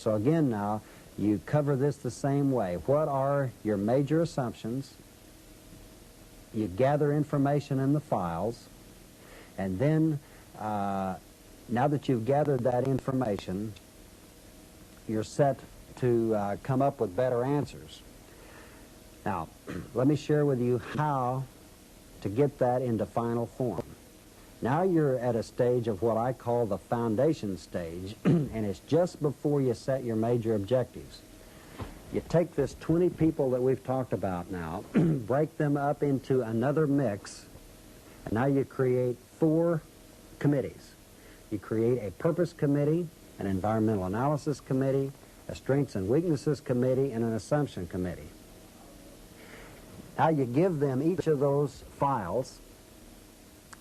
So again now, you cover this the same way. What are your major assumptions? You gather information in the files, and then now that you've gathered that information, you're set to come up with better answers. Now, let me share with you how to get that into final form. Now you're at a stage of what I call the foundation stage, and it's just before you set your major objectives. You take this 20 people that we've talked about now, break them up into another mix, and now you create 4 committees. You create a purpose committee, an environmental analysis committee, a strengths and weaknesses committee, and an assumption committee. Now you give them each of those files.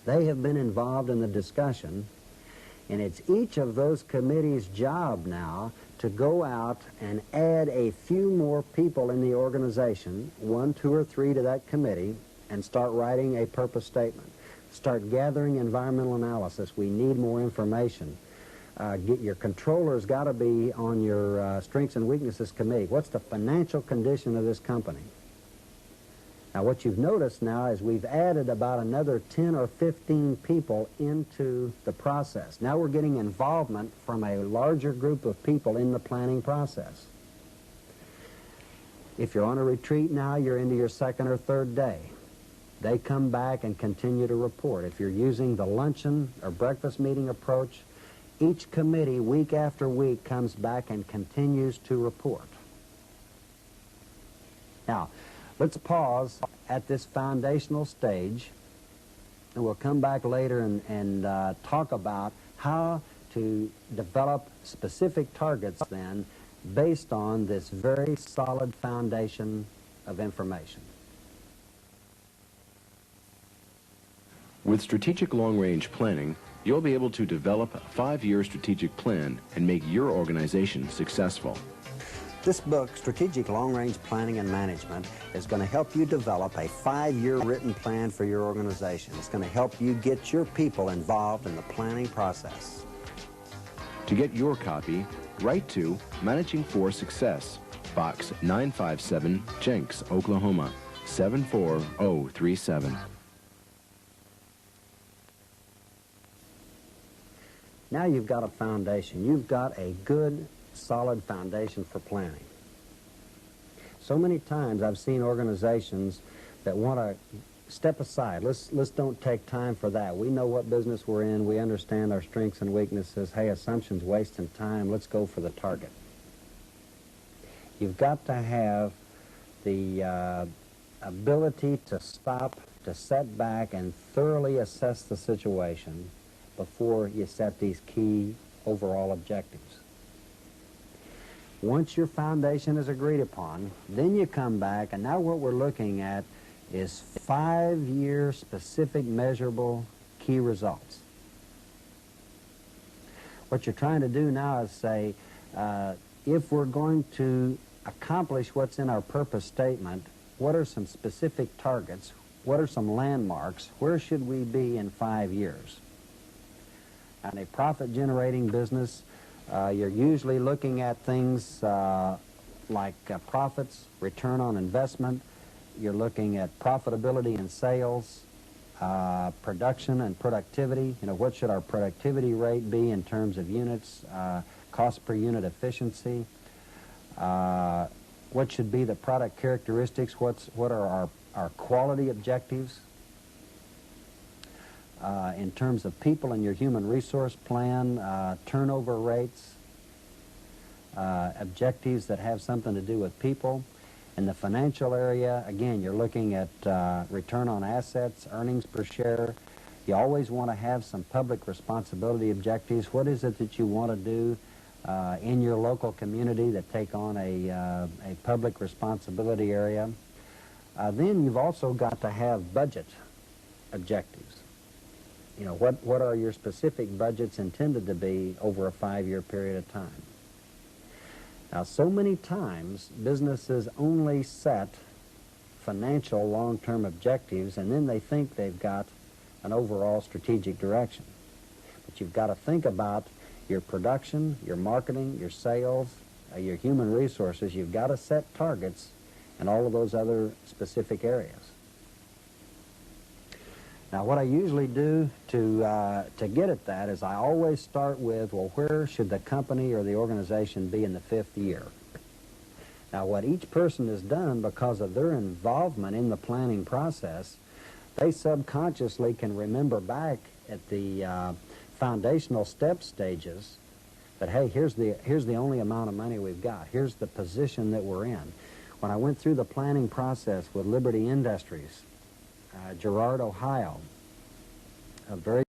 They have been involved in the discussion, and it's each of those committees' job now to go out and add a few more people in the organization, 1, 2, or 3 to that committee, and start writing a purpose statement. Start gathering environmental analysis. We need more information. Get your controller's got to be on your strengths and weaknesses committee. What's the financial condition of this company? Now, what you've noticed now is we've added about another 10 or 15 people into the process. Now we're getting involvement from a larger group of people in the planning process. If you're on a retreat now, you're into your 2nd or 3rd day. They come back and continue to report. If you're using the luncheon or breakfast meeting approach, each committee, week after week, comes back and continues to report. Now, let's pause at this foundational stage, and we'll come back later and talk about how to develop specific targets then based on this very solid foundation of information. With strategic long-range planning, you'll be able to develop a 5-year strategic plan and make your organization successful. This book, Strategic Long-Range Planning and Management, is going to help you develop a 5-year written plan for your organization. It's going to help you get your people involved in the planning process. To get your copy, write to Managing for Success, Box 957, Jenks, Oklahoma, 74037. Now you've got a foundation. You've got a good, solid foundation for planning. So many times I've seen organizations that want to step aside. Let's don't take time for that. We know what business we're in. We understand our strengths and weaknesses. Hey, assumptions, wasting time. Let's go for the target. You've got to have the ability to stop, to set back, and thoroughly assess the situation before you set these key overall objectives. Once your foundation is agreed upon, then you come back, and now what we're looking at is 5-year specific measurable key results. What you're trying to do now is say, if we're going to accomplish what's in our purpose statement, what are some specific targets? What are some landmarks? Where should we be in 5 years? In a profit-generating business, you're usually looking at things like profits, return on investment. You're looking at profitability in sales, production and productivity. You know, what should our productivity rate be in terms of units, cost per unit efficiency? What should be the product characteristics? What are our quality objectives? In terms of people in your human resource plan, turnover rates, objectives that have something to do with people. In the financial area, again, you're looking at return on assets, earnings per share. You always want to have some public responsibility objectives. What is it that you want to do in your local community that take on a public responsibility area? Then you've also got to have budget objectives. You know, what are your specific budgets intended to be over a 5-year period of time? Now, so many times, businesses only set financial long-term objectives, and then they think they've got an overall strategic direction. But you've got to think about your production, your marketing, your sales, your human resources, you've got to set targets in all of those other specific areas. Now, what I usually do to get at that is I always start with, well, where should the company or the organization be in the 5th year? Now, what each person has done because of their involvement in the planning process, they subconsciously can remember back at the foundational step stages that, hey, here's the only amount of money we've got. Here's the position that we're in. When I went through the planning process with Liberty Industries, Girard, Ohio, a very